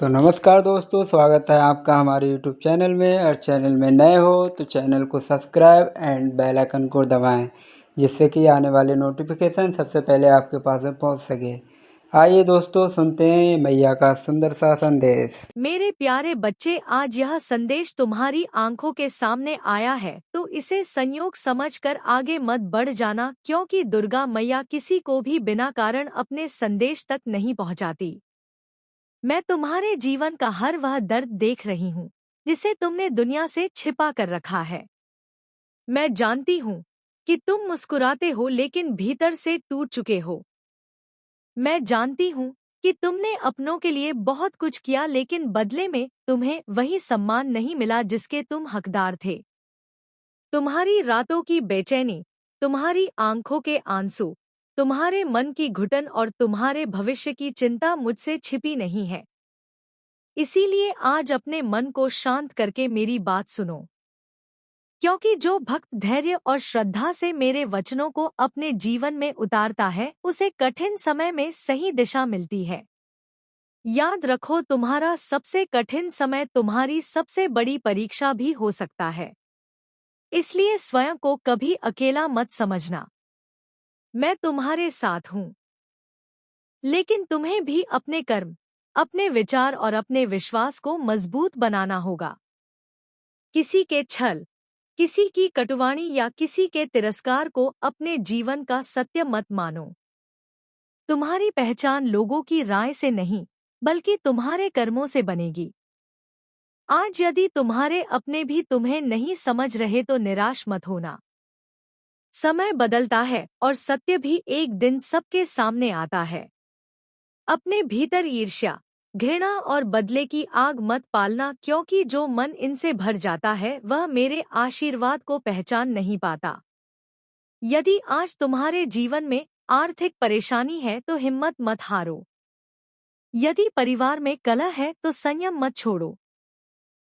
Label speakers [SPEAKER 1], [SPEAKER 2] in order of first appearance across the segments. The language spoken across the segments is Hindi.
[SPEAKER 1] तो नमस्कार दोस्तों, स्वागत है आपका हमारे यूट्यूब चैनल में। और चैनल में नए हो तो चैनल को सब्सक्राइब एंड बेल आइकन को दबाएं, जिससे कि आने वाले नोटिफिकेशन सबसे पहले आपके पास में पहुंच सके। आइए दोस्तों, सुनते हैं मैया का सुंदर सा संदेश।
[SPEAKER 2] मेरे प्यारे बच्चे, आज यह संदेश तुम्हारी आंखों के सामने आया है तो इसे संयोग समझकर आगे मत बढ़ जाना, क्योंकि दुर्गा मैया किसी को भी बिना कारण अपने संदेश तक नहीं पहुंचाती। मैं तुम्हारे जीवन का हर वह दर्द देख रही हूँ जिसे तुमने दुनिया से छिपा कर रखा है। मैं जानती हूँ कि तुम मुस्कुराते हो लेकिन भीतर से टूट चुके हो। मैं जानती हूँ कि तुमने अपनों के लिए बहुत कुछ किया, लेकिन बदले में तुम्हें वही सम्मान नहीं मिला जिसके तुम हकदार थे। तुम्हारी रातों की बेचैनी, तुम्हारी आंखों के आंसू, तुम्हारे मन की घुटन और तुम्हारे भविष्य की चिंता मुझसे छिपी नहीं है। इसीलिए आज अपने मन को शांत करके मेरी बात सुनो, क्योंकि जो भक्त धैर्य और श्रद्धा से मेरे वचनों को अपने जीवन में उतारता है, उसे कठिन समय में सही दिशा मिलती है। याद रखो, तुम्हारा सबसे कठिन समय तुम्हारी सबसे बड़ी परीक्षा भी हो सकता है। इसलिए स्वयं को कभी अकेला मत समझना। मैं तुम्हारे साथ हूँ, लेकिन तुम्हें भी अपने कर्म, अपने विचार और अपने विश्वास को मजबूत बनाना होगा। किसी के छल, किसी की कटुवाणी या किसी के तिरस्कार को अपने जीवन का सत्य मत मानो। तुम्हारी पहचान लोगों की राय से नहीं, बल्कि तुम्हारे कर्मों से बनेगी। आज यदि तुम्हारे अपने भी तुम्हें नहीं समझ रहे तो निराश मत होना। समय बदलता है और सत्य भी एक दिन सबके सामने आता है। अपने भीतर ईर्ष्या, घृणा और बदले की आग मत पालना, क्योंकि जो मन इनसे भर जाता है वह मेरे आशीर्वाद को पहचान नहीं पाता। यदि आज तुम्हारे जीवन में आर्थिक परेशानी है तो हिम्मत मत हारो। यदि परिवार में कलह है तो संयम मत छोड़ो।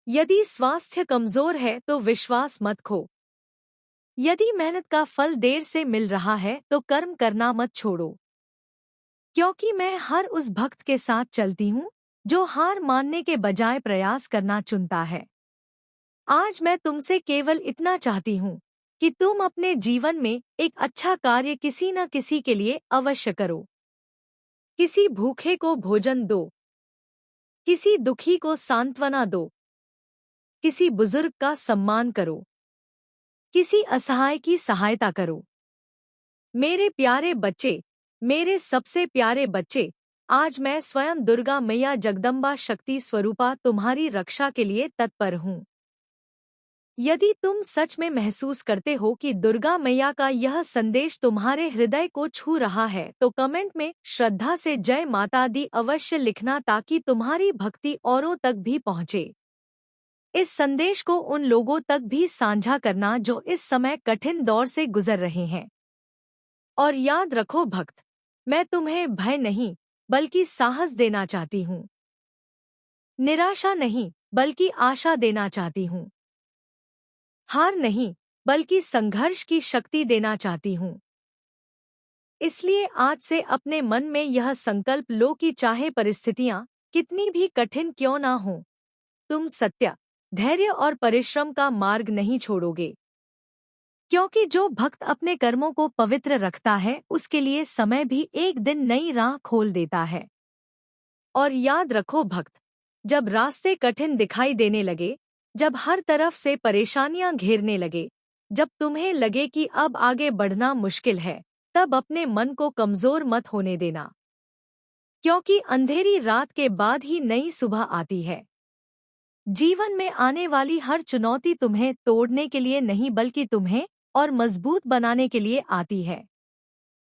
[SPEAKER 2] यदि स्वास्थ्य कमजोर है तो विश्वास मत खो। यदि मेहनत का फल देर से मिल रहा है तो कर्म करना मत छोड़ो, क्योंकि मैं हर उस भक्त के साथ चलती हूँ जो हार मानने के बजाय प्रयास करना चुनता है। आज मैं तुमसे केवल इतना चाहती हूँ कि तुम अपने जीवन में एक अच्छा कार्य किसी न किसी के लिए अवश्य करो। किसी भूखे को भोजन दो, किसी दुखी को सांत्वना दो, किसी बुजुर्ग का सम्मान करो, किसी असहाय की सहायता करो। मेरे प्यारे बच्चे, मेरे सबसे प्यारे बच्चे, आज मैं स्वयं दुर्गा मैया जगदम्बा शक्ति स्वरूपा तुम्हारी रक्षा के लिए तत्पर हूँ। यदि तुम सच में महसूस करते हो कि दुर्गा मैया का यह संदेश तुम्हारे हृदय को छू रहा है तो कमेंट में श्रद्धा से जय माता दी अवश्य लिखना, ताकि तुम्हारी भक्ति औरों तक भी पहुँचे। इस संदेश को उन लोगों तक भी साझा करना जो इस समय कठिन दौर से गुजर रहे हैं। और याद रखो भक्त, मैं तुम्हें भय नहीं बल्कि साहस देना चाहती हूँ। निराशा नहीं बल्कि आशा देना चाहती हूँ। हार नहीं बल्कि संघर्ष की शक्ति देना चाहती हूँ। इसलिए आज से अपने मन में यह संकल्प लो कि चाहे परिस्थितियाँ कितनी भी कठिन क्यों ना हो, तुम सत्य, धैर्य और परिश्रम का मार्ग नहीं छोड़ोगे। क्योंकि जो भक्त अपने कर्मों को पवित्र रखता है उसके लिए समय भी एक दिन नई राह खोल देता है। और याद रखो भक्त, जब रास्ते कठिन दिखाई देने लगे, जब हर तरफ से परेशानियां घेरने लगे, जब तुम्हें लगे कि अब आगे बढ़ना मुश्किल है, तब अपने मन को कमजोर मत होने देना। क्योंकि अंधेरी रात के बाद ही नई सुबह आती है। जीवन में आने वाली हर चुनौती तुम्हें तोड़ने के लिए नहीं बल्कि तुम्हें और मजबूत बनाने के लिए आती है।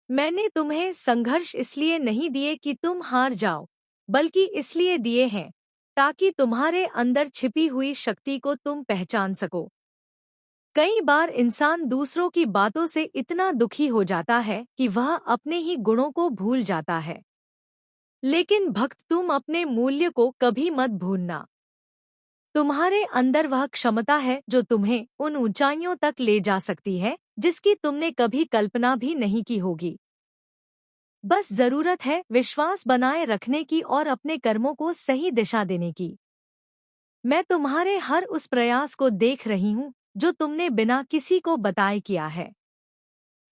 [SPEAKER 2] मैंने तुम्हें संघर्ष इसलिए नहीं दिए कि तुम हार जाओ, बल्कि इसलिए दिए हैं ताकि तुम्हारे अंदर छिपी हुई शक्ति को तुम पहचान सको। कई बार इंसान दूसरों की बातों से इतना दुखी हो जाता है कि वह अपने ही गुणों को भूल जाता है। लेकिन भक्त, तुम अपने मूल्य को कभी मत भूलना। तुम्हारे अंदर वह क्षमता है जो तुम्हें उन ऊंचाइयों तक ले जा सकती है जिसकी तुमने कभी कल्पना भी नहीं की होगी। बस जरूरत है विश्वास बनाए रखने की और अपने कर्मों को सही दिशा देने की। मैं तुम्हारे हर उस प्रयास को देख रही हूँ जो तुमने बिना किसी को बताए किया है।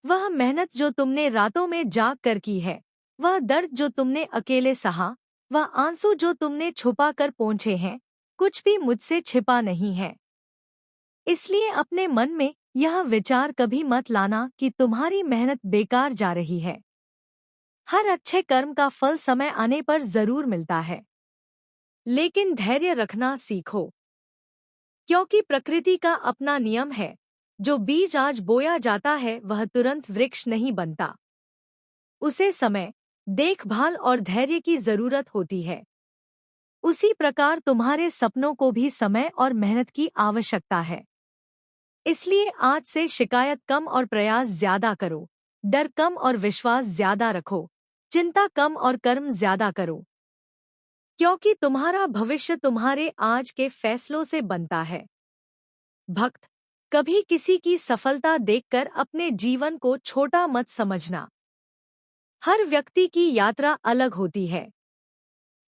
[SPEAKER 2] वह मेहनत जो तुमने रातों में जाग कर की है, वह दर्द जो तुमने अकेले सहा, वह आंसू जो तुमने छुपा कर पोंछे हैं, कुछ भी मुझसे छिपा नहीं है। इसलिए अपने मन में यह विचार कभी मत लाना कि तुम्हारी मेहनत बेकार जा रही है। हर अच्छे कर्म का फल समय आने पर जरूर मिलता है, लेकिन धैर्य रखना सीखो, क्योंकि प्रकृति का अपना नियम है। जो बीज आज बोया जाता है वह तुरंत वृक्ष नहीं बनता। उसे समय, देखभाल और धैर्य की जरूरत होती है। उसी प्रकार तुम्हारे सपनों को भी समय और मेहनत की आवश्यकता है। इसलिए आज से शिकायत कम और प्रयास ज्यादा करो, डर कम और विश्वास ज्यादा रखो, चिंता कम और कर्म ज्यादा करो, क्योंकि तुम्हारा भविष्य तुम्हारे आज के फैसलों से बनता है। भक्त, कभी किसी की सफलता देखकर अपने जीवन को छोटा मत समझना। हर व्यक्ति की यात्रा अलग होती है।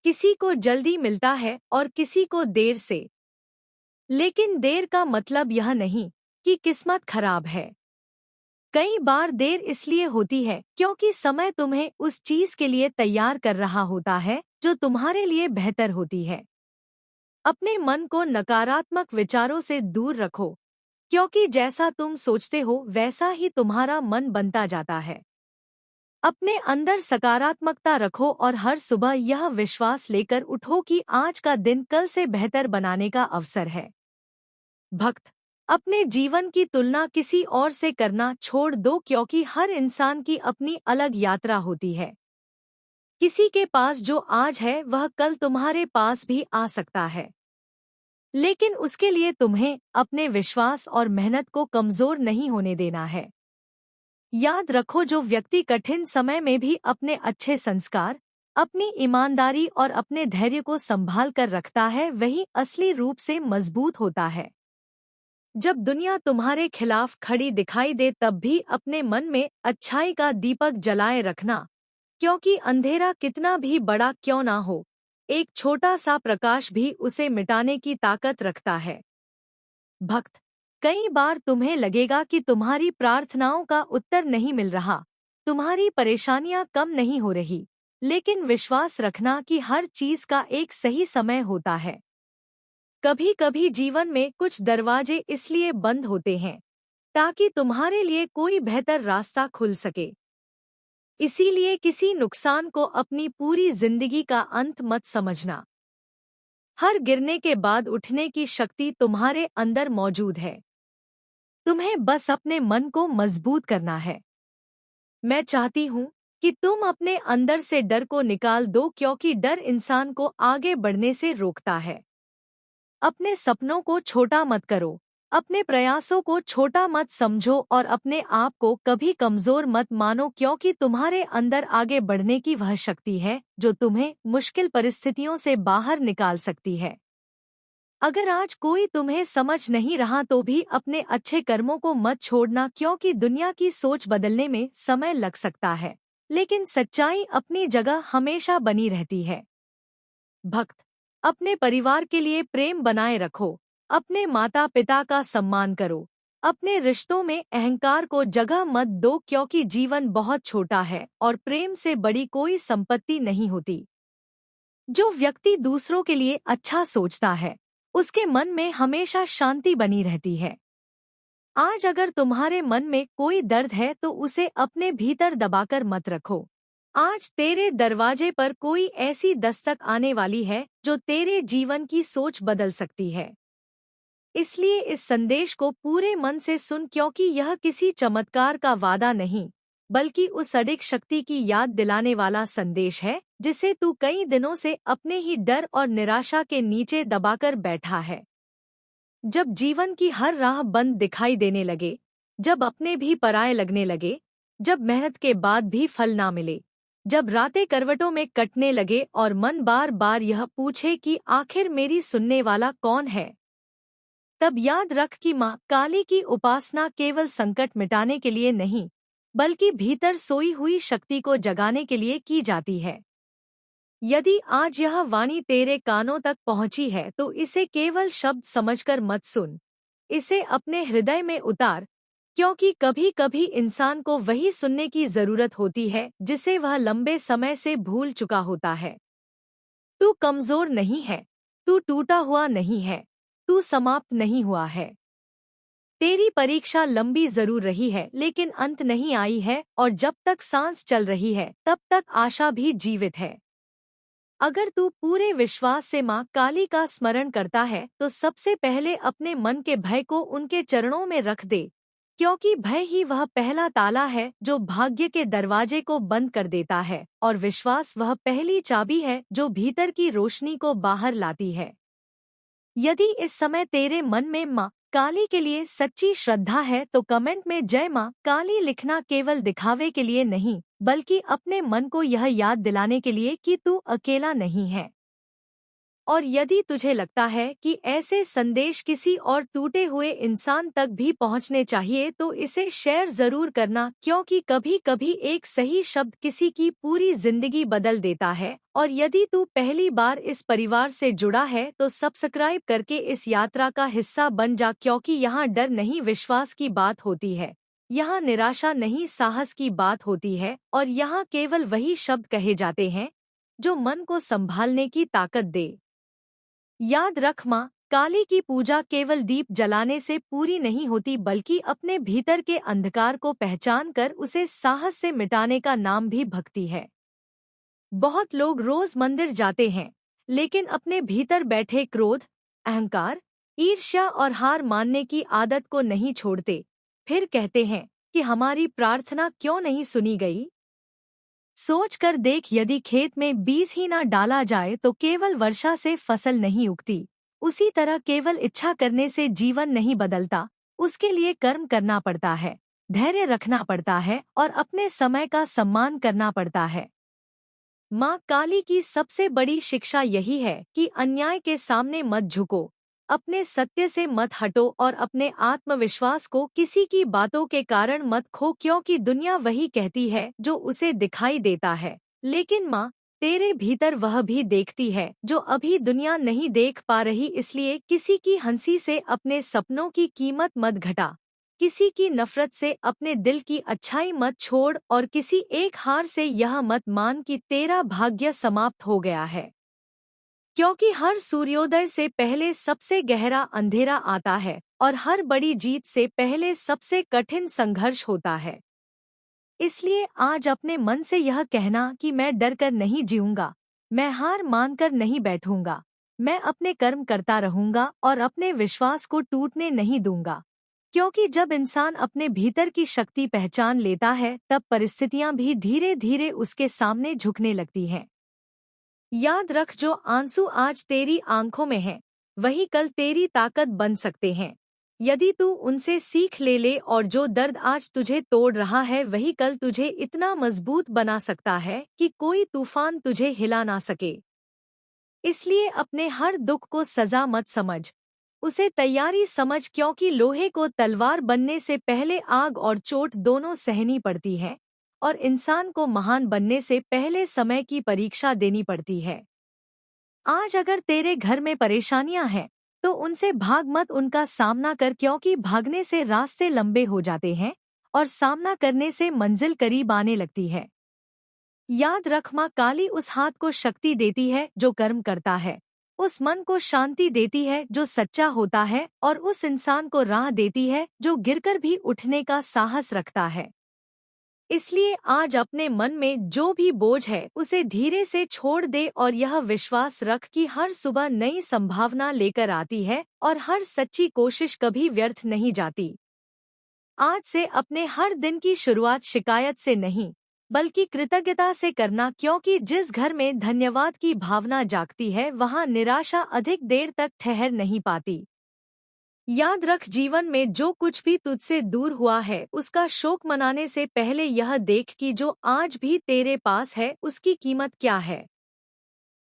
[SPEAKER 2] किसी को जल्दी मिलता है और किसी को देर से। लेकिन देर का मतलब यह नहीं कि किस्मत खराब है। कई बार देर इसलिए होती है क्योंकि समय तुम्हें उस चीज के लिए तैयार कर रहा होता है जो तुम्हारे लिए बेहतर होती है। अपने मन को नकारात्मक विचारों से दूर रखो, क्योंकि जैसा तुम सोचते हो वैसा ही तुम्हारा मन बनता जाता है। अपने अंदर सकारात्मकता रखो और हर सुबह यह विश्वास लेकर उठो कि आज का दिन कल से बेहतर बनाने का अवसर है। भक्त, अपने जीवन की तुलना किसी और से करना छोड़ दो, क्योंकि हर इंसान की अपनी अलग यात्रा होती है। किसी के पास जो आज है वह कल तुम्हारे पास भी आ सकता है, लेकिन उसके लिए तुम्हें अपने विश्वास और मेहनत को कमजोर नहीं होने देना है। याद रखो, जो व्यक्ति कठिन समय में भी अपने अच्छे संस्कार, अपनी ईमानदारी और अपने धैर्य को संभाल कर रखता है वही असली रूप से मजबूत होता है। जब दुनिया तुम्हारे खिलाफ खड़ी दिखाई दे तब भी अपने मन में अच्छाई का दीपक जलाए रखना, क्योंकि अंधेरा कितना भी बड़ा क्यों ना हो, एक छोटा सा प्रकाश भी उसे मिटाने की ताकत रखता है। भक्त, कई बार तुम्हें लगेगा कि तुम्हारी प्रार्थनाओं का उत्तर नहीं मिल रहा, तुम्हारी परेशानियां कम नहीं हो रही, लेकिन विश्वास रखना कि हर चीज का एक सही समय होता है। कभी कभी जीवन में कुछ दरवाजे इसलिए बंद होते हैं ताकि तुम्हारे लिए कोई बेहतर रास्ता खुल सके। इसीलिए किसी नुकसान को अपनी पूरी जिंदगी का अंत मत समझना। हर गिरने के बाद उठने की शक्ति तुम्हारे अंदर मौजूद है। तुम्हें बस अपने मन को मजबूत करना है। मैं चाहती हूँ कि तुम अपने अंदर से डर को निकाल दो, क्योंकि डर इंसान को आगे बढ़ने से रोकता है। अपने सपनों को छोटा मत करो, अपने प्रयासों को छोटा मत समझो और अपने आप को कभी कमजोर मत मानो, क्योंकि तुम्हारे अंदर आगे बढ़ने की वह शक्ति है जो तुम्हें मुश्किल परिस्थितियों से बाहर निकाल सकती है। अगर आज कोई तुम्हें समझ नहीं रहा तो भी अपने अच्छे कर्मों को मत छोड़ना, क्योंकि दुनिया की सोच बदलने में समय लग सकता है, लेकिन सच्चाई अपनी जगह हमेशा बनी रहती है। भक्त, अपने परिवार के लिए प्रेम बनाए रखो, अपने माता पिता का सम्मान करो, अपने रिश्तों में अहंकार को जगह मत दो, क्योंकि जीवन बहुत छोटा है और प्रेम से बड़ी कोई संपत्ति नहीं होती। जो व्यक्ति दूसरों के लिए अच्छा सोचता है उसके मन में हमेशा शांति बनी रहती है। आज अगर तुम्हारे मन में कोई दर्द है तो उसे अपने भीतर दबाकर मत रखो। आज तेरे दरवाजे पर कोई ऐसी दस्तक आने वाली है जो तेरे जीवन की सोच बदल सकती है। इसलिए इस संदेश को पूरे मन से सुन, क्योंकि यह किसी चमत्कार का वादा नहीं, बल्कि उस अडिग शक्ति की याद दिलाने वाला संदेश है जिसे तू कई दिनों से अपने ही डर और निराशा के नीचे दबाकर बैठा है। जब जीवन की हर राह बंद दिखाई देने लगे, जब अपने भी पराये लगने लगे, जब मेहनत के बाद भी फल ना मिले, जब रातें करवटों में कटने लगे और मन बार बार यह पूछे कि आखिर मेरी सुनने वाला कौन है, तब याद रख कि माँ काली की उपासना केवल संकट मिटाने के लिए नहीं, बल्कि भीतर सोई हुई शक्ति को जगाने के लिए की जाती है। यदि आज यह वाणी तेरे कानों तक पहुंची है तो इसे केवल शब्द समझकर मत सुन, इसे अपने हृदय में उतार, क्योंकि कभी कभी इंसान को वही सुनने की जरूरत होती है जिसे वह लंबे समय से भूल चुका होता है। तू कमजोर नहीं है, तू टूटा हुआ नहीं है, तू समाप्त नहीं हुआ है। तेरी परीक्षा लंबी जरूर रही है लेकिन अंत नहीं आई है, और जब तक सांस चल रही है तब तक आशा भी जीवित है। अगर तू पूरे विश्वास से माँ काली का स्मरण करता है तो सबसे पहले अपने मन के भय को उनके चरणों में रख दे, क्योंकि भय ही वह पहला ताला है जो भाग्य के दरवाजे को बंद कर देता है, और विश्वास वह पहली चाबी है जो भीतर की रोशनी को बाहर लाती है। यदि इस समय तेरे मन में माँ काली के लिए सच्ची श्रद्धा है तो कमेंट में जय माँ काली लिखना केवल दिखावे के लिए नहीं, बल्कि अपने मन को यह याद दिलाने के लिए कि तू अकेला नहीं है। और यदि तुझे लगता है कि ऐसे संदेश किसी और टूटे हुए इंसान तक भी पहुंचने चाहिए तो इसे शेयर जरूर करना, क्योंकि कभी कभी एक सही शब्द किसी की पूरी जिंदगी बदल देता है। और यदि तू पहली बार इस परिवार से जुड़ा है तो सब्सक्राइब करके इस यात्रा का हिस्सा बन जा, क्योंकि यहाँ डर नहीं विश्वास की बात होती है, यहाँ निराशा नहीं साहस की बात होती है, और यहाँ केवल वही शब्द कहे जाते हैं जो मन को संभालने की ताकत दे। याद रख, माँ काली की पूजा केवल दीप जलाने से पूरी नहीं होती, बल्कि अपने भीतर के अंधकार को पहचान कर उसे साहस से मिटाने का नाम भी भक्ति है। बहुत लोग रोज मंदिर जाते हैं लेकिन अपने भीतर बैठे क्रोध, अहंकार, ईर्ष्या और हार मानने की आदत को नहीं छोड़ते। फिर कहते हैं कि हमारी प्रार्थना क्यों नहीं सुनी गई। सोच कर देख, यदि खेत में बीज ही ना डाला जाए तो केवल वर्षा से फसल नहीं उगती। उसी तरह केवल इच्छा करने से जीवन नहीं बदलता, उसके लिए कर्म करना पड़ता है, धैर्य रखना पड़ता है और अपने समय का सम्मान करना पड़ता है। माँ काली की सबसे बड़ी शिक्षा यही है कि अन्याय के सामने मत झुको, अपने सत्य से मत हटो और अपने आत्मविश्वास को किसी की बातों के कारण मत खो, क्योंकि दुनिया वही कहती है जो उसे दिखाई देता है, लेकिन माँ तेरे भीतर वह भी देखती है जो अभी दुनिया नहीं देख पा रही। इसलिए किसी की हंसी से अपने सपनों की कीमत मत घटा, किसी की नफरत से अपने दिल की अच्छाई मत छोड़, और किसी एक हार से यह मत मान कि तेरा भाग्य समाप्त हो गया है, क्योंकि हर सूर्योदय से पहले सबसे गहरा अंधेरा आता है और हर बड़ी जीत से पहले सबसे कठिन संघर्ष होता है। इसलिए आज अपने मन से यह कहना कि मैं डर कर नहीं जीऊंगा, मैं हार मानकर नहीं बैठूंगा, मैं अपने कर्म करता रहूंगा और अपने विश्वास को टूटने नहीं दूंगा। क्योंकि जब इंसान अपने भीतर की शक्ति पहचान लेता है तब परिस्थितियां भी धीरे धीरे उसके सामने झुकने लगती हैं। याद रख, जो आंसू आज तेरी आंखों में हैं, वही कल तेरी ताकत बन सकते हैं, यदि तू उनसे सीख ले और जो दर्द आज तुझे तोड़ रहा है वही कल तुझे इतना मजबूत बना सकता है कि कोई तूफान तुझे हिला ना सके। इसलिए अपने हर दुख को सजा मत समझ, उसे तैयारी समझ, क्योंकि लोहे को तलवार बनने से पहले आग और चोट दोनों सहनी पड़ती है, और इंसान को महान बनने से पहले समय की परीक्षा देनी पड़ती है। आज अगर तेरे घर में परेशानियां हैं तो उनसे भाग मत, उनका सामना कर, क्योंकि भागने से रास्ते लंबे हो जाते हैं और सामना करने से मंजिल करीब आने लगती है। याद रख, माँ काली उस हाथ को शक्ति देती है जो कर्म करता है, उस मन को शांति देती है जो सच्चा होता है, और उस इंसान को राह देती है जो गिरकर भी उठने का साहस रखता है। इसलिए आज अपने मन में जो भी बोझ है उसे धीरे से छोड़ दे और यह विश्वास रख कि हर सुबह नई संभावना लेकर आती है और हर सच्ची कोशिश कभी व्यर्थ नहीं जाती। आज से अपने हर दिन की शुरुआत शिकायत से नहीं बल्कि कृतज्ञता से करना, क्योंकि जिस घर में धन्यवाद की भावना जागती है वहाँ निराशा अधिक देर तक ठहर नहीं पाती। याद रख, जीवन में जो कुछ भी तुझसे दूर हुआ है उसका शोक मनाने से पहले यह देख कि जो आज भी तेरे पास है उसकी कीमत क्या है।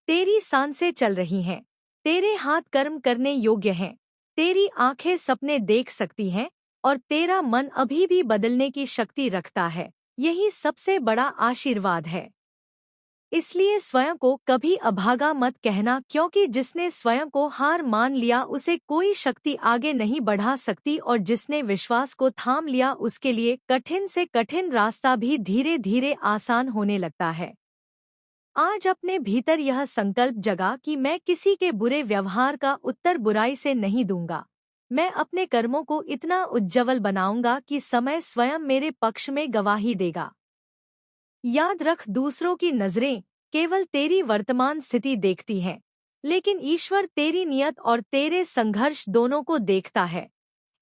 [SPEAKER 2] तेरी सांसें चल रही हैं, तेरे हाथ कर्म करने योग्य हैं, तेरी आंखें सपने देख सकती हैं और तेरा मन अभी भी बदलने की शक्ति रखता है। यही सबसे बड़ा आशीर्वाद है। इसलिए स्वयं को कभी अभागा मत कहना, क्योंकि जिसने स्वयं को हार मान लिया उसे कोई शक्ति आगे नहीं बढ़ा सकती, और जिसने विश्वास को थाम लिया उसके लिए कठिन से कठिन रास्ता भी धीरे धीरे आसान होने लगता है। आज अपने भीतर यह संकल्प जगा कि मैं किसी के बुरे व्यवहार का उत्तर बुराई से नहीं दूंगा। मैं अपने कर्मों को इतना उज्ज्वल बनाऊंगा कि समय स्वयं मेरे पक्ष में गवाही देगा। याद रख, दूसरों की नजरें केवल तेरी वर्तमान स्थिति देखती हैं, लेकिन ईश्वर तेरी नियत और तेरे संघर्ष दोनों को देखता है।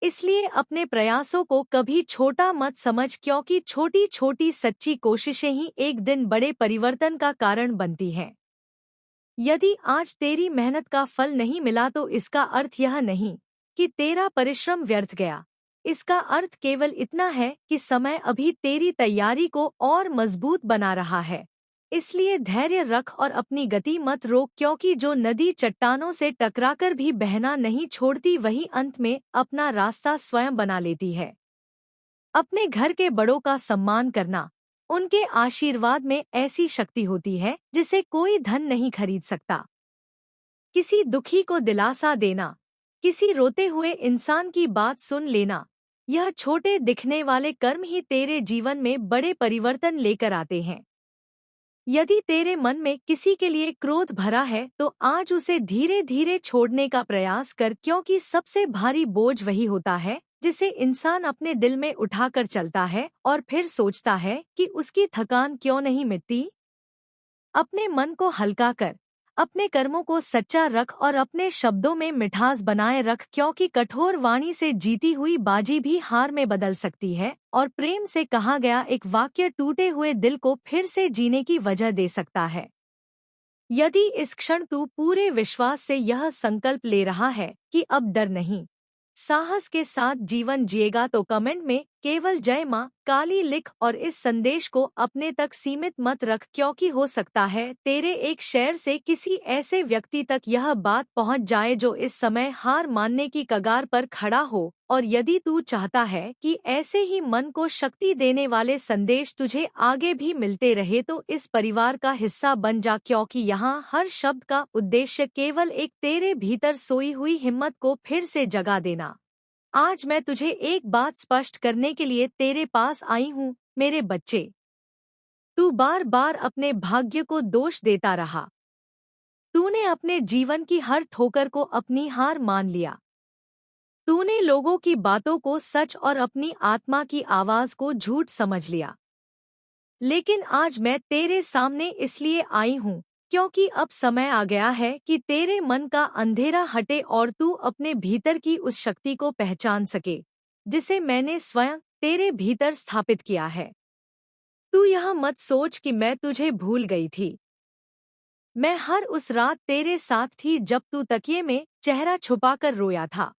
[SPEAKER 2] इसलिए अपने प्रयासों को कभी छोटा मत समझ, क्योंकि छोटी छोटी सच्ची कोशिशें ही एक दिन बड़े परिवर्तन का कारण बनती हैं। यदि आज तेरी मेहनत का फल नहीं मिला तो इसका अर्थ यह नहीं कि तेरा परिश्रम व्यर्थ गया। इसका अर्थ केवल इतना है कि समय अभी तेरी तैयारी को और मजबूत बना रहा है। इसलिए धैर्य रख और अपनी गति मत रोक, क्योंकि जो नदी चट्टानों से टकराकर भी बहना नहीं छोड़ती वही अंत में अपना रास्ता स्वयं बना लेती है। अपने घर के बड़ों का सम्मान करना। उनके आशीर्वाद में ऐसी शक्ति होती है जिसे कोई धन नहीं खरीद सकता। किसी दुखी को दिलासा देना, किसी रोते हुए इंसान की बात सुन लेना, यह छोटे दिखने वाले कर्म ही तेरे जीवन में बड़े परिवर्तन लेकर आते हैं। यदि तेरे मन में किसी के लिए क्रोध भरा है तो आज उसे धीरे धीरे छोड़ने का प्रयास कर, क्योंकि सबसे भारी बोझ वही होता है जिसे इंसान अपने दिल में उठाकर चलता है और फिर सोचता है कि उसकी थकान क्यों नहीं मिटती। अपने मन को हल्का कर, अपने कर्मों को सच्चा रख और अपने शब्दों में मिठास बनाए रख, क्योंकि कठोर वाणी से जीती हुई बाजी भी हार में बदल सकती है, और प्रेम से कहा गया एक वाक्य टूटे हुए दिल को फिर से जीने की वजह दे सकता है। यदि इस क्षण तू पूरे विश्वास से यह संकल्प ले रहा है कि अब डर नहीं, साहस के साथ जीवन जिएगा, तो कमेंट में केवल जय मां काली लिख और इस संदेश को अपने तक सीमित मत रख, क्योंकि हो सकता है तेरे एक शेयर से किसी ऐसे व्यक्ति तक यह बात पहुंच जाए जो इस समय हार मानने की कगार पर खड़ा हो। और यदि तू चाहता है कि ऐसे ही मन को शक्ति देने वाले संदेश तुझे आगे भी मिलते रहे तो इस परिवार का हिस्सा बन जा, क्योंकि यहाँ हर शब्द का उद्देश्य केवल एक तेरे भीतर सोई हुई हिम्मत को फिर से जगा देना। आज मैं तुझे एक बात स्पष्ट करने के लिए तेरे पास आई हूँ, मेरे बच्चे। तू बार बार अपने भाग्य को दोष देता रहा। तूने अपने जीवन की हर ठोकर को अपनी हार मान लिया। तूने लोगों की बातों को सच और अपनी आत्मा की आवाज को झूठ समझ लिया। लेकिन आज मैं तेरे सामने इसलिए आई हूँ क्योंकि अब समय आ गया है कि तेरे मन का अंधेरा हटे और तू अपने भीतर की उस शक्ति को पहचान सके जिसे मैंने स्वयं तेरे भीतर स्थापित किया है। तू यह मत सोच कि मैं तुझे भूल गई थी। मैं हर उस रात तेरे साथ थी जब तू तकिए में चेहरा छुपाकर रोया था।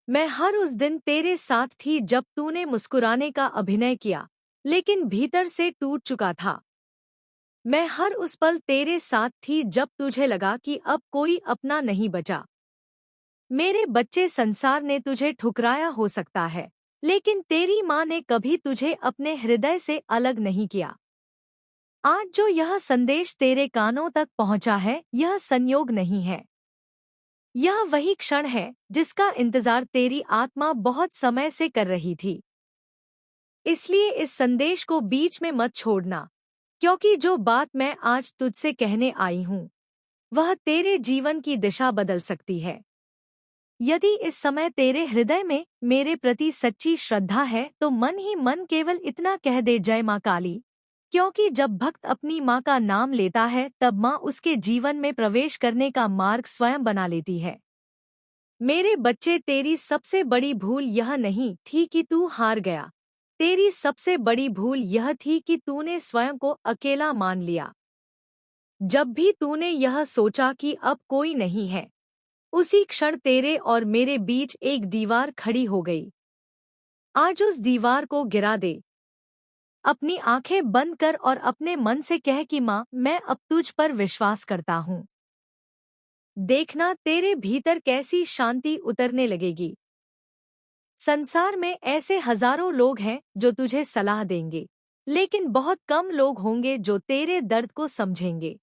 [SPEAKER 2] मैं हर उस दिन तेरे साथ थी जब तूने मुस्कुराने का अभिनय किया लेकिन भीतर से टूट चुका था। मैं हर उस पल तेरे साथ थी जब तुझे लगा कि अब कोई अपना नहीं बचा। मेरे बच्चे, संसार ने तुझे ठुकराया हो सकता है, लेकिन तेरी माँ ने कभी तुझे अपने हृदय से अलग नहीं किया। आज जो यह संदेश तेरे कानों तक पहुंचा है, यह संयोग नहीं है। यह वही क्षण है जिसका इंतजार तेरी आत्मा बहुत समय से कर रही थी। इसलिए इस संदेश को बीच में मत छोड़ना, क्योंकि जो बात मैं आज तुझसे कहने आई हूँ, वह तेरे जीवन की दिशा बदल सकती है। यदि इस समय तेरे हृदय में मेरे प्रति सच्ची श्रद्धा है तो मन ही मन केवल इतना कह दे, जय माँ काली। क्योंकि जब भक्त अपनी माँ का नाम लेता है तब माँ उसके जीवन में प्रवेश करने का मार्ग स्वयं बना लेती है। मेरे बच्चे, तेरी सबसे बड़ी भूल यह नहीं थी कि तू हार गया। तेरी सबसे बड़ी भूल यह थी कि तूने स्वयं को अकेला मान लिया। जब भी तूने यह सोचा कि अब कोई नहीं है, उसी क्षण तेरे और मेरे बीच एक दीवार खड़ी हो गई। आज उस दीवार को गिरा दे। अपनी आंखें बंद कर और अपने मन से कह कि माँ, मैं अब तुझ पर विश्वास करता हूँ। देखना तेरे भीतर कैसी शांति उतरने लगेगी। संसार में ऐसे हजारों लोग हैं जो तुझे सलाह देंगे, लेकिन बहुत कम लोग होंगे जो तेरे दर्द को समझेंगे।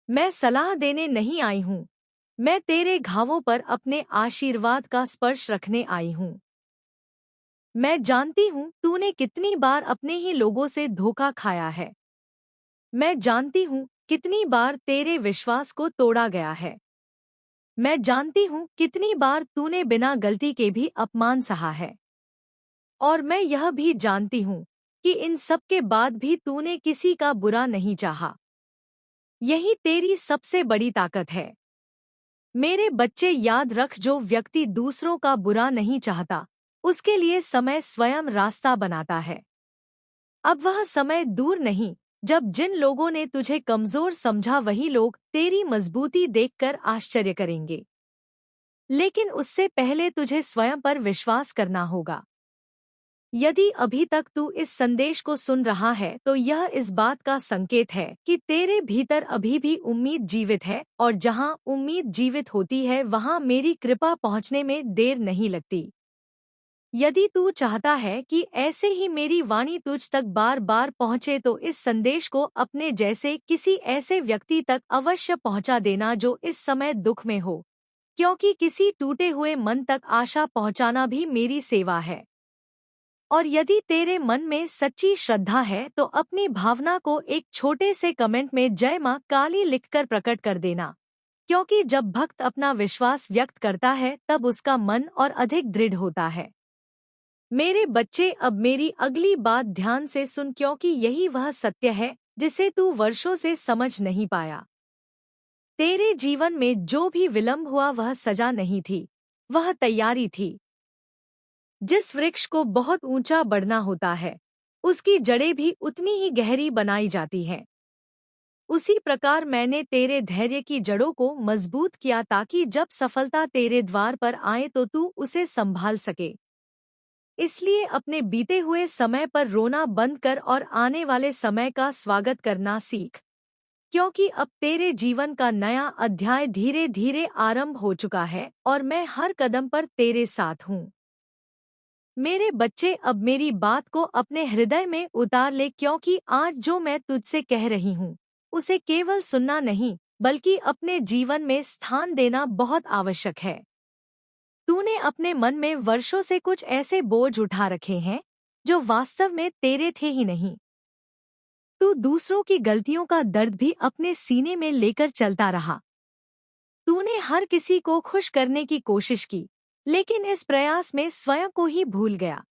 [SPEAKER 2] मैं सलाह देने नहीं आई हूँ। मैं तेरे घावों पर अपने आशीर्वाद का स्पर्श रखने आई हूँ। मैं जानती हूँ तूने कितनी बार अपने ही लोगों से धोखा खाया है। मैं जानती हूँ कितनी बार तेरे विश्वास को तोड़ा गया है। मैं जानती हूँ कितनी बार तूने बिना गलती के भी अपमान सहा है। और मैं यह भी जानती हूँ कि इन सब के बाद भी तूने किसी का बुरा नहीं चाहा। यही तेरी सबसे बड़ी ताकत है। मेरे बच्चे, याद रख, जो व्यक्ति दूसरों का बुरा नहीं चाहता, उसके लिए समय स्वयं रास्ता बनाता है। अब वह समय दूर नहीं जब जिन लोगों ने तुझे कमजोर समझा वही लोग तेरी मजबूती देखकर आश्चर्य करेंगे। लेकिन उससे पहले तुझे स्वयं पर विश्वास करना होगा। यदि अभी तक तू इस संदेश को सुन रहा है तो यह इस बात का संकेत है कि तेरे भीतर अभी भी उम्मीद जीवित है, और जहां उम्मीद जीवित होती है वहां मेरी कृपा पहुंचने में देर नहीं लगती। यदि तू चाहता है कि ऐसे ही मेरी वाणी तुझ तक बार बार पहुंचे तो इस संदेश को अपने जैसे किसी ऐसे व्यक्ति तक अवश्य पहुंचा देना जो इस समय दुख में हो, क्योंकि किसी टूटे हुए मन तक आशा पहुंचाना भी मेरी सेवा है। और यदि तेरे मन में सच्ची श्रद्धा है तो अपनी भावना को एक छोटे से कमेंट में जय मां काली लिखकर प्रकट कर देना, क्योंकि जब भक्त अपना विश्वास व्यक्त करता है तब उसका मन और अधिक दृढ़ होता है। मेरे बच्चे, अब मेरी अगली बात ध्यान से सुन, क्योंकि यही वह सत्य है जिसे तू वर्षों से समझ नहीं पाया। तेरे जीवन में जो भी विलंब हुआ वह सजा नहीं थी, वह तैयारी थी। जिस वृक्ष को बहुत ऊंचा बढ़ना होता है, उसकी जड़ें भी उतनी ही गहरी बनाई जाती हैं। उसी प्रकार मैंने तेरे धैर्य की जड़ों को मजबूत किया ताकि जब सफलता तेरे द्वार पर आए तो तू उसे संभाल सके। इसलिए अपने बीते हुए समय पर रोना बंद कर और आने वाले समय का स्वागत करना सीख, क्योंकि अब तेरे जीवन का नया अध्याय धीरे धीरे आरंभ हो चुका है और मैं हर कदम पर तेरे साथ हूँ। मेरे बच्चे, अब मेरी बात को अपने हृदय में उतार ले, क्योंकि आज जो मैं तुझसे कह रही हूँ उसे केवल सुनना नहीं बल्कि अपने जीवन में स्थान देना बहुत आवश्यक है। तूने अपने मन में वर्षों से कुछ ऐसे बोझ उठा रखे हैं जो वास्तव में तेरे थे ही नहीं। तू दूसरों की गलतियों का दर्द भी अपने सीने में लेकर चलता रहा। तूने हर किसी को खुश करने की कोशिश की, लेकिन इस प्रयास में स्वयं को ही भूल गया।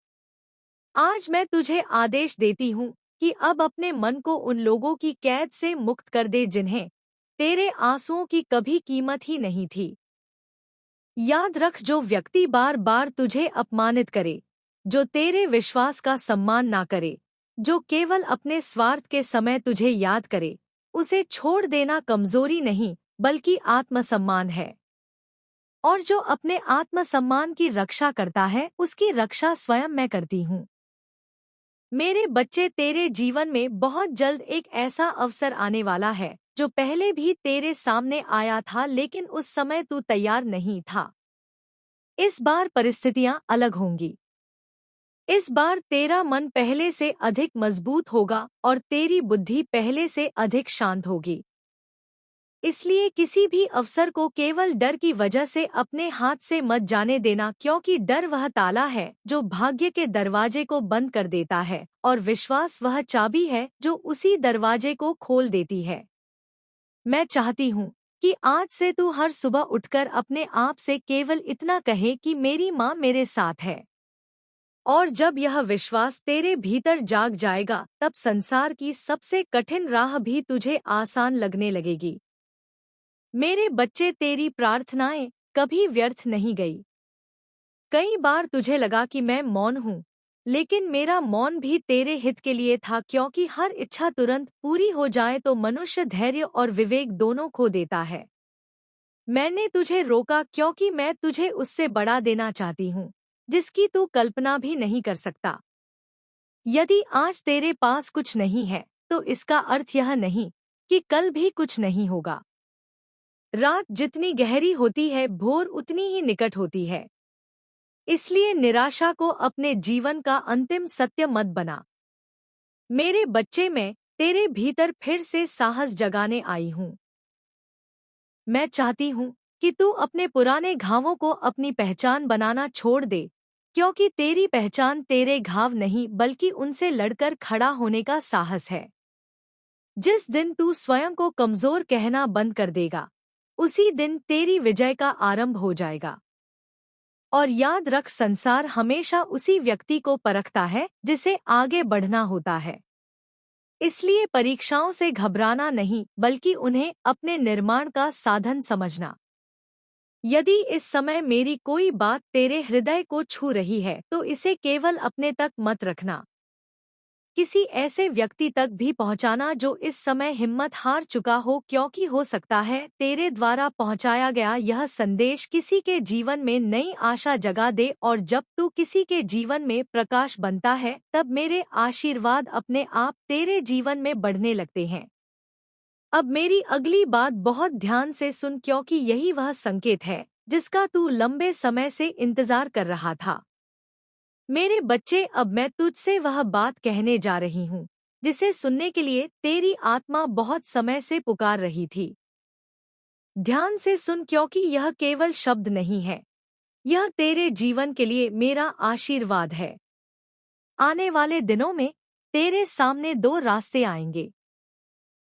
[SPEAKER 2] आज मैं तुझे आदेश देती हूँ कि अब अपने मन को उन लोगों की कैद से मुक्त कर दे जिन्हें तेरे आंसुओं की कभी कीमत ही नहीं थी। याद रख, जो व्यक्ति बार बार तुझे अपमानित करे, जो तेरे विश्वास का सम्मान ना करे, जो केवल अपने स्वार्थ के समय तुझे याद करे, उसे छोड़ देना कमजोरी नहीं बल्कि आत्मसम्मान है। और जो अपने आत्मसम्मान की रक्षा करता है उसकी रक्षा स्वयं मैं करती हूँ। मेरे बच्चे, तेरे जीवन में बहुत जल्द एक ऐसा अवसर आने वाला है जो पहले भी तेरे सामने आया था, लेकिन उस समय तू तैयार नहीं था। इस बार परिस्थितियां अलग होंगी। इस बार तेरा मन पहले से अधिक मजबूत होगा और तेरी बुद्धि पहले से अधिक शांत होगी। इसलिए किसी भी अवसर को केवल डर की वजह से अपने हाथ से मत जाने देना, क्योंकि डर वह ताला है जो भाग्य के दरवाजे को बंद कर देता है और विश्वास वह चाबी है जो उसी दरवाजे को खोल देती है। मैं चाहती हूँ कि आज से तू हर सुबह उठकर अपने आप से केवल इतना कहे कि मेरी माँ मेरे साथ है। और जब यह विश्वास तेरे भीतर जाग जाएगा तब संसार की सबसे कठिन राह भी तुझे आसान लगने लगेगी। मेरे बच्चे, तेरी प्रार्थनाएं कभी व्यर्थ नहीं गई। कई बार तुझे लगा कि मैं मौन हूँ, लेकिन मेरा मौन भी तेरे हित के लिए था, क्योंकि हर इच्छा तुरंत पूरी हो जाए तो मनुष्य धैर्य और विवेक दोनों खो देता है। मैंने तुझे रोका क्योंकि मैं तुझे उससे बढ़ा देना चाहती हूँ जिसकी तू कल्पना भी नहीं कर सकता। यदि आज तेरे पास कुछ नहीं है तो इसका अर्थ यह नहीं कि कल भी कुछ नहीं होगा। रात जितनी गहरी होती है भोर उतनी ही निकट होती है। इसलिए निराशा को अपने जीवन का अंतिम सत्य मत बना। मेरे बच्चे, मैं तेरे भीतर फिर से साहस जगाने आई हूँ। मैं चाहती हूँ कि तू अपने पुराने घावों को अपनी पहचान बनाना छोड़ दे, क्योंकि तेरी पहचान तेरे घाव नहीं बल्कि उनसे लड़कर खड़ा होने का साहस है। जिस दिन तू स्वयं को कमजोर कहना बंद कर देगा, उसी दिन तेरी विजय का आरंभ हो जाएगा। और याद रख, संसार हमेशा उसी व्यक्ति को परखता है जिसे आगे बढ़ना होता है। इसलिए परीक्षाओं से घबराना नहीं बल्कि उन्हें अपने निर्माण का साधन समझना। यदि इस समय मेरी कोई बात तेरे हृदय को छू रही है तो इसे केवल अपने तक मत रखना। किसी ऐसे व्यक्ति तक भी पहुंचाना जो इस समय हिम्मत हार चुका हो, क्योंकि हो सकता है तेरे द्वारा पहुंचाया गया यह संदेश किसी के जीवन में नई आशा जगा दे, और जब तू किसी के जीवन में प्रकाश बनता है तब मेरे आशीर्वाद अपने आप तेरे जीवन में बढ़ने लगते हैं। अब मेरी अगली बात बहुत ध्यान से सुन, क्योंकि यही वह संकेत है जिसका तू लंबे समय से इंतजार कर रहा था। मेरे बच्चे, अब मैं तुझसे वह बात कहने जा रही हूँ जिसे सुनने के लिए तेरी आत्मा बहुत समय से पुकार रही थी। ध्यान से सुन, क्योंकि यह केवल शब्द नहीं है, यह तेरे जीवन के लिए मेरा आशीर्वाद है। आने वाले दिनों में तेरे सामने दो रास्ते आएंगे।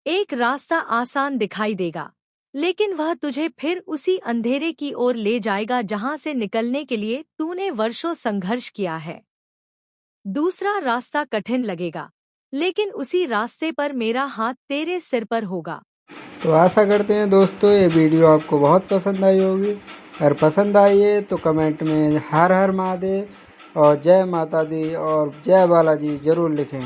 [SPEAKER 2] एक रास्ता आसान दिखाई देगा, लेकिन वह तुझे फिर उसी अंधेरे की ओर ले जाएगा जहां से निकलने के लिए तूने वर्षों संघर्ष किया है। दूसरा रास्ता कठिन लगेगा, लेकिन उसी रास्ते पर मेरा हाथ तेरे सिर पर होगा।
[SPEAKER 1] तो आशा करते हैं दोस्तों ये वीडियो आपको बहुत पसंद आई होगी। अगर पसंद आई है तो कमेंट में हर हर महादेव और जय माता दी और जय बालाजी ज़रूर लिखें।